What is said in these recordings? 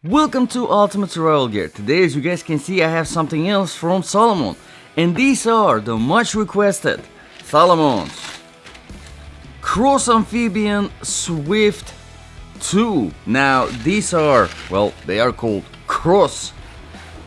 Welcome to Ultimate Survival Gear. Today, as you guys can see, I have something else from Salomon. And these are the much requested Salomon's Crossamphibian Swift 2. Now, these are, well, they are called cross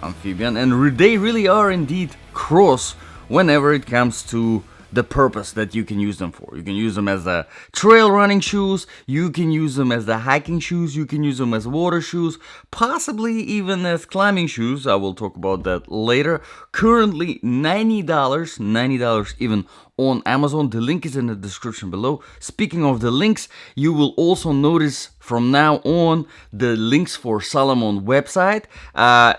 amphibian, and they really are indeed cross whenever it comes to the purpose that you can use them for. You can use them as the trail running shoes, you can use them as the hiking shoes, you can use them as water shoes, possibly even as climbing shoes. I will talk about that later. Currently $90 even on Amazon. The link is in the description below. Speaking of the links, you will also notice from now on the links for Salomon website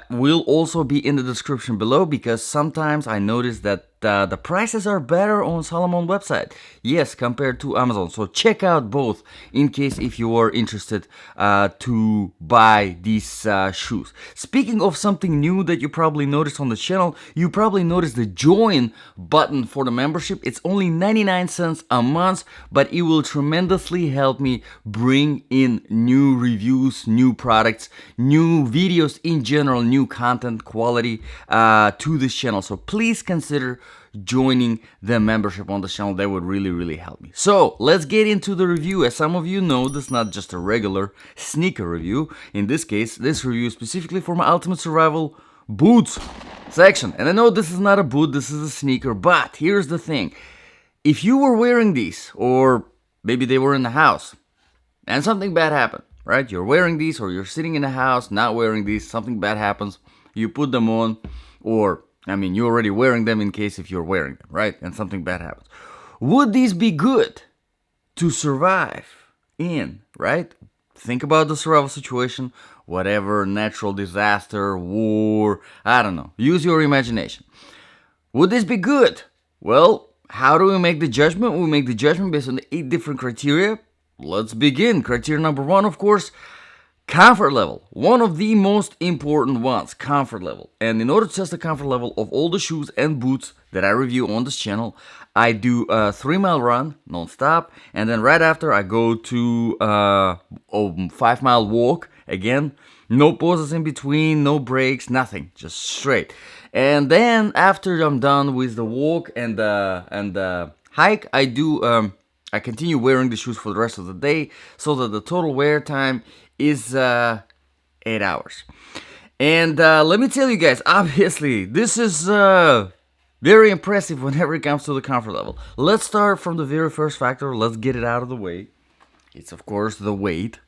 will also be in the description below, because sometimes I notice that the prices are better on Salomon website, yes, compared to Amazon. So check out both in case if you are interested to buy these shoes. Speaking of something new that you probably noticed on the channel, you probably noticed the join button for the membership. It's only 99 cents a month, but it will tremendously help me bring in new reviews, new products, new videos in general, new content quality to this channel. So please consider joining the membership on the channel. That would really help me. So let's get into the review. As some of you know, this is not just a regular sneaker review. In this case, this review is specifically for my Ultimate Survival boots section. And I know this is not a boot, this is a sneaker, but here's the thing. If you were wearing these, or maybe they were in the house and something bad happened, right? You're wearing these, or you're sitting in the house not wearing these, something bad happens, you put them on, or you're already wearing them in case if you're wearing them, right? And something bad happens. Would these be good to survive in, right? Think about the survival situation, whatever, natural disaster, war, I don't know. Use your imagination. Would this be good? Well, how do we make the judgment? We make the judgment based on the 8 different criteria. Let's begin. Criteria number 1, of course, comfort level. One of the most important ones, comfort level. And in order to test the comfort level of all the shoes and boots that I review on this channel, I do a 3-mile run non-stop, and then right after I go to a 5-mile walk. Again, no pauses in between, no breaks, nothing, just straight. And then after I'm done with the walk and the hike, I continue wearing the shoes for the rest of the day, so that the total wear time is 8 hours. And let me tell you guys, obviously this is very impressive whenever it comes to the comfort level. Let's start from the very first factor. Let's get it out of the way. It's of course the weight.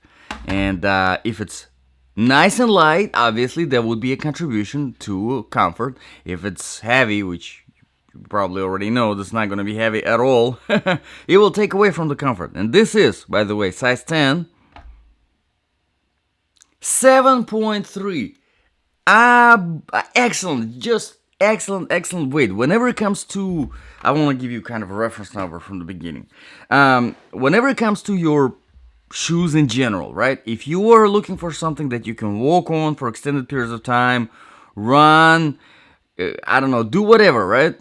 And if it's nice and light, obviously that would be a contribution to comfort. If it's heavy, which you probably already know, this is not going to be heavy at all, it will take away from the comfort. And this is, by the way, size 10, 7.3. Excellent, just excellent weight. Whenever it comes to, I want to give you kind of a reference number from the beginning. Whenever it comes to your shoes in general, right? If you are looking for something that you can walk on for extended periods of time, run, I don't know, do whatever, right?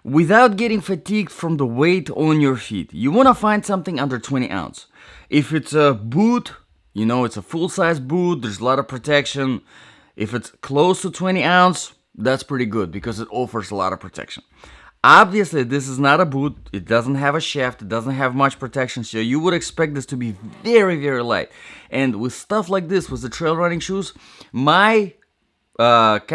Without getting fatigued from the weight on your feet, you want to find something under 20 ounce. If it's a boot, you know, it's a full-size boot, there's a lot of protection. If it's close to 20 ounce, that's pretty good because it offers a lot of protection. Obviously, this is not a boot. It doesn't have a shaft. It doesn't have much protection. So you would expect this to be very light. And with stuff like this, with the trail running shoes, my weight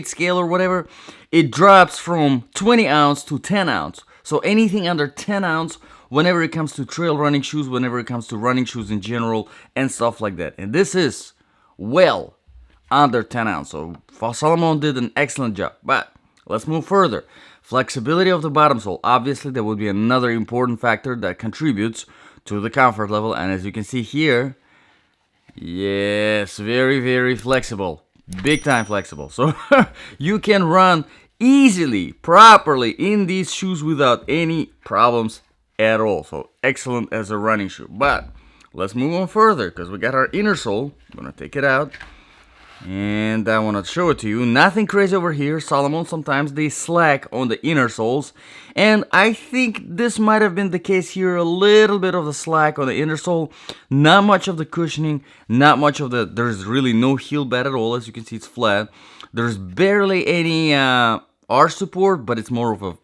scale or whatever, it drops from 20 ounce to 10 ounce. So anything under 10 ounce, whenever it comes to trail running shoes, whenever it comes to running shoes in general, and stuff like that. And this is well under 10 ounce. So Salomon did an excellent job. But let's move further. Flexibility of the bottom sole. Obviously, that would be another important factor that contributes to the comfort level. And as you can see here, yes, very flexible. Big time flexible. So you can run easily, properly in these shoes without any problems at all. So excellent as a running shoe. But let's move on further, because we got our inner sole. I'm gonna take it out. And I want to show it to you. Nothing crazy over here. Salomon, sometimes they slack on the inner soles. And I think this might have been the case here. A little bit of the slack on the inner sole. Not much of the cushioning. Not much of the... There's really no heel bed at all. As you can see, it's flat. There's barely any arch support, but it's more of a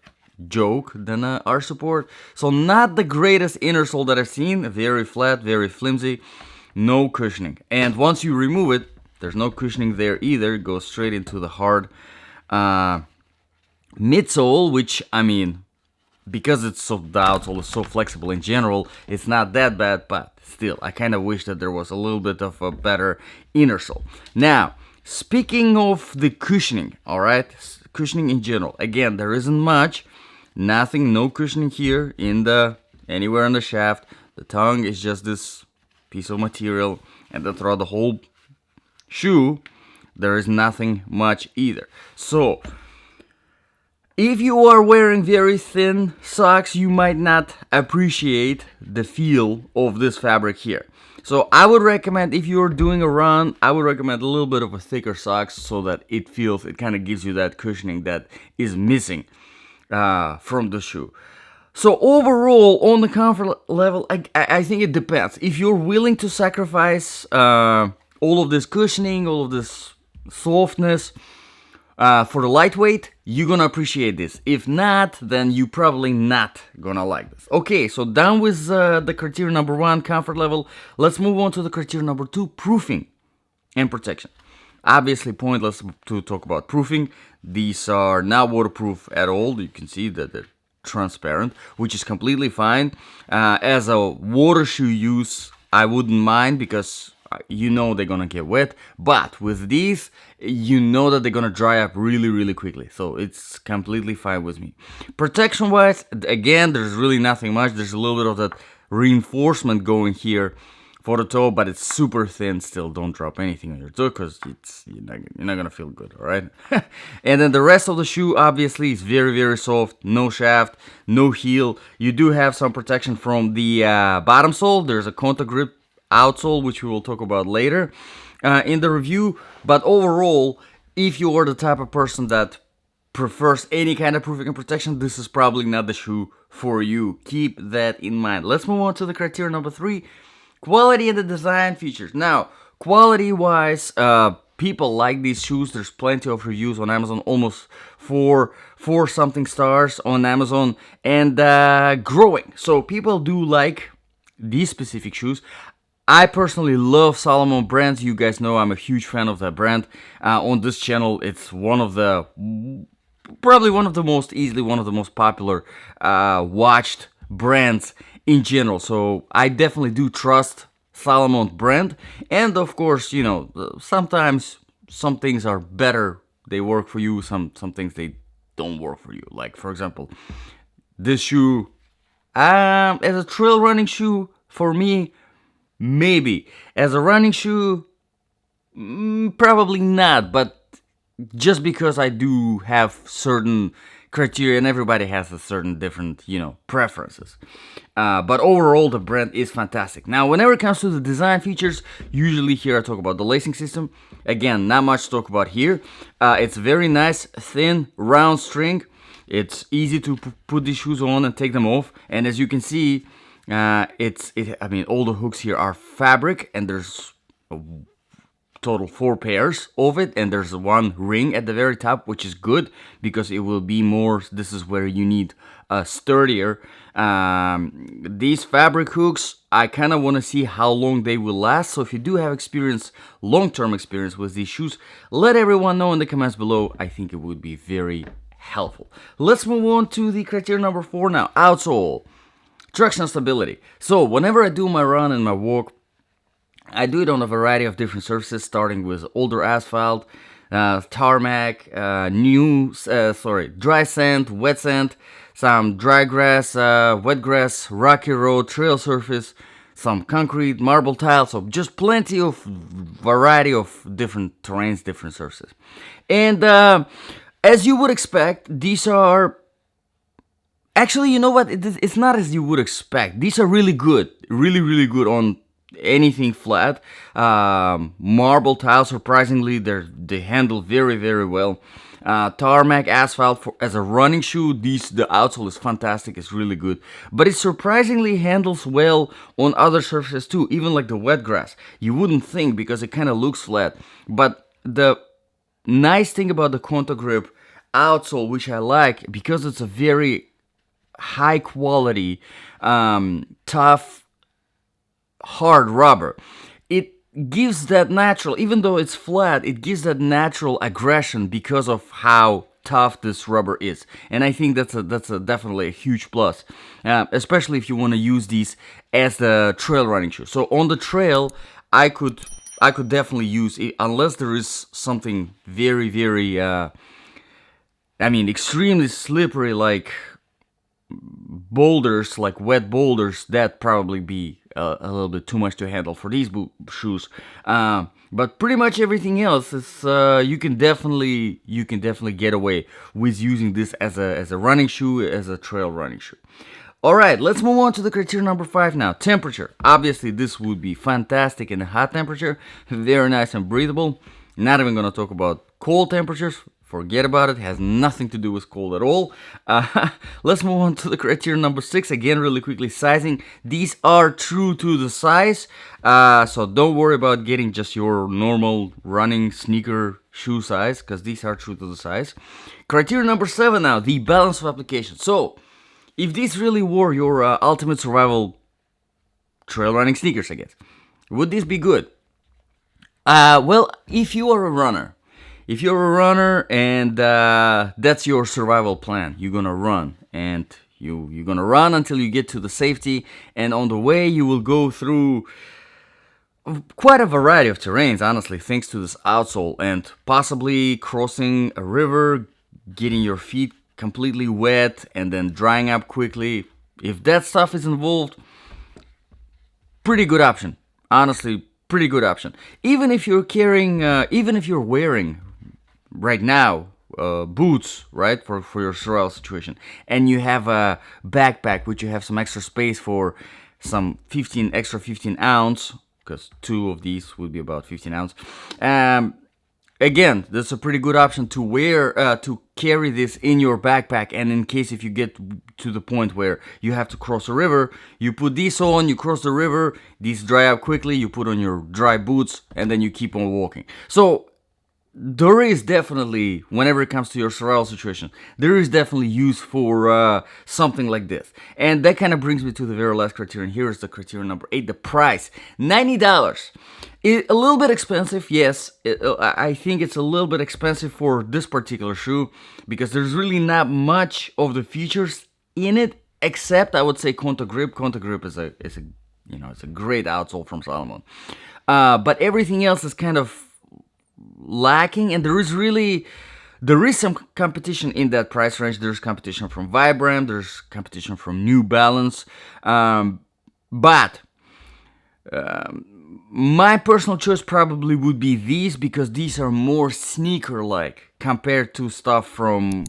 joke than a arch support. So not the greatest inner sole that I've seen. Very flat, very flimsy. No cushioning. And once you remove it, there's no cushioning there either. It goes straight into the hard midsole, which, I mean, because it's so, the outsole is so flexible in general, it's not that bad, but still, I kind of wish that there was a little bit of a better inner sole. Now, speaking of the cushioning, alright, cushioning in general, again, there isn't much, nothing, no cushioning here, anywhere in the shaft. The tongue is just this piece of material, and then throughout the whole shoe, there is nothing much either. So, if you are wearing very thin socks, you might not appreciate the feel of this fabric here. So I would recommend, if you're doing a run, I would recommend a little bit of a thicker socks so that it kind of gives you that cushioning that is missing from the shoe. So overall, on the comfort level, I think it depends. If you're willing to sacrifice all of this cushioning, all of this softness for the lightweight, you're gonna appreciate this. If not, then you probably not gonna like this. Okay, so done with the criteria number 1, comfort level. Let's move on to the criteria number 2, proofing and protection. Obviously pointless to talk about proofing. These are not waterproof at all. You can see that they're transparent, which is completely fine. As a water shoe use, I wouldn't mind, because you know they're gonna get wet, but with these, you know that they're gonna dry up really, really quickly. So it's completely fine with me. Protection wise, again, there's really nothing much. There's a little bit of that reinforcement going here for the toe, but it's super thin still. Don't drop anything on your toe, because you're not gonna feel good, all right? And then the rest of the shoe, obviously, is very, very soft. No shaft, no heel. You do have some protection from the bottom sole. There's a contact grip outsole, which we will talk about later in the review. But overall, if you are the type of person that prefers any kind of proofing and protection, this is probably not the shoe for you. Keep that in mind. Let's move on to the criteria number 3, quality and the design features. Now, quality wise, people like these shoes. There's plenty of reviews on Amazon, almost four something stars on Amazon, and growing. So people do like these specific shoes. I personally love Salomon brands. You guys know I'm a huge fan of that brand. On this channel, it's probably one of the most popular watched brands in general. So I definitely do trust Salomon brand. And of course, you know, sometimes some things are better. They work for you. Some things they don't work for you. Like, for example, this shoe, as a trail running shoe, for me, maybe. As a running shoe, probably not, but just because I do have certain criteria, and everybody has a certain different, preferences. But overall, the brand is fantastic. Now, whenever it comes to the design features, usually here I talk about the lacing system. Again, not much to talk about here. It's very nice, thin, round string. It's easy to put these shoes on and take them off. And as you can see, all the hooks here are fabric, and there's a total 4 pairs of it, and there's one ring at the very top, which is good because it will be more. This is where you need a sturdier. These fabric hooks, I kind of want to see how long they will last. So if you do have long-term experience with these shoes, let everyone know in the comments below. I think it would be very helpful. Let's move on to the criteria number 4 now. Outsole. Traction stability. So whenever I do my run and my walk, I do it on a variety of different surfaces, starting with older asphalt, tarmac, dry sand, wet sand, some dry grass, wet grass, rocky road, trail surface, some concrete, marble tile. So just plenty of variety of different terrains, different surfaces. And as you would expect, these are... Actually, you know what? It's not as you would expect. These are really good. Really, really good on anything flat. Marble tiles, surprisingly, they handle very, very well. Tarmac asphalt as a running shoe, the outsole is fantastic, it's really good. But it surprisingly handles well on other surfaces too, even like the wet grass. You wouldn't think because it kind of looks flat. But the nice thing about the Conta Grip outsole, which I like, because it's a very high quality, tough, hard rubber, it gives that natural, even though it's flat, it gives that natural aggression because of how tough this rubber is. And I think that's definitely a huge plus, especially if you want to use these as the trail running shoe. So on the trail, I could definitely use it, unless there is something very, very extremely slippery, like boulders, like wet boulders. That probably be a little bit too much to handle for these shoes. But pretty much everything else is you can definitely get away with using this as a running shoe, as a trail running shoe. Alright, let's move on to the criteria number 5 now. Temperature. Obviously, this would be fantastic in a hot temperature. Very nice and breathable. Not even going to talk about cold temperatures. Forget about it. Has nothing to do with cold at all. Let's move on to the criteria number 6. Again, really quickly, sizing. These are true to the size. So don't worry about getting just your normal running sneaker shoe size, because these are true to the size. Criteria number 7 now. The balance of application. So if these really were your ultimate survival trail running sneakers, I guess, would this be good? Well, if you are a runner, and that's your survival plan, you're gonna run, and you're gonna run until you get to the safety, and on the way you will go through quite a variety of terrains, honestly, thanks to this outsole, and possibly crossing a river, getting your feet completely wet, and then drying up quickly. If that stuff is involved, pretty good option. Honestly, pretty good option. Even if you're wearing right now boots, right, for your survival situation, and you have a backpack which you have some extra space for some 15 ounce, because 2 of these would be about 15 ounce. Again, that's a pretty good option to wear, to carry this in your backpack, and in case if you get to the point where you have to cross a river, you put these on, you cross the river, these dry up quickly, you put on your dry boots, and then you keep on walking. So there is definitely, whenever it comes to your survival situation, there is definitely use for something like this. And that kind of brings me to the very last criterion. Here is the criterion number 8, the price. $90. A little bit expensive, yes. I think it's a little bit expensive for this particular shoe, because there's really not much of the features in it, except I would say Conta Grip. Conta Grip is a it's a great outsole from Salomon. But everything else is kind of lacking, and there is some competition in that price range. There's competition from Vibram, there's competition from New Balance, but my personal choice probably would be these, because these are more sneaker-like compared to stuff from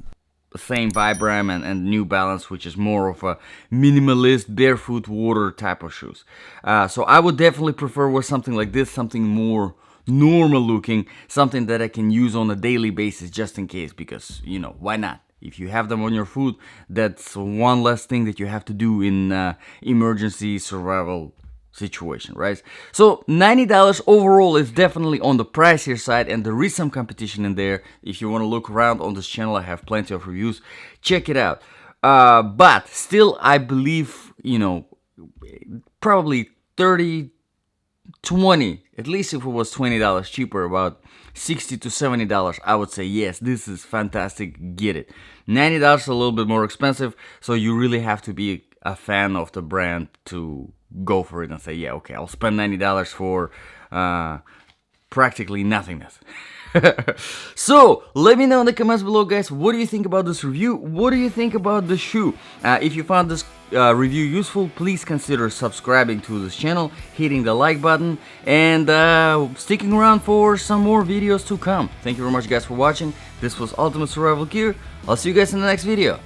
the same Vibram and New Balance, which is more of a minimalist, barefoot, water type of shoes. So I would definitely prefer with something like this, something more normal looking, something that I can use on a daily basis just in case, because, why not? If you have them on your foot, that's one less thing that you have to do in emergency survival situation, right? So $90 overall is definitely on the pricier side, and there is some competition in there. If you want to look around on this channel, I have plenty of reviews. Check it out. But still, I believe, probably 30, 20, at least if it was $20 cheaper, about $60 to $70, I would say yes, this is fantastic, get it. $90 a little bit more expensive, so you really have to be a fan of the brand to go for it and say, yeah, okay, I'll spend $90 for practically nothingness. So let me know in the comments below, guys, what do you think about this review? What do you think about the shoe? If you found this review useful, please consider subscribing to this channel, hitting the like button, and sticking around for some more videos to come. Thank you very much, guys, for watching. This was Ultimate Survival Gear. I'll see you guys in the next video.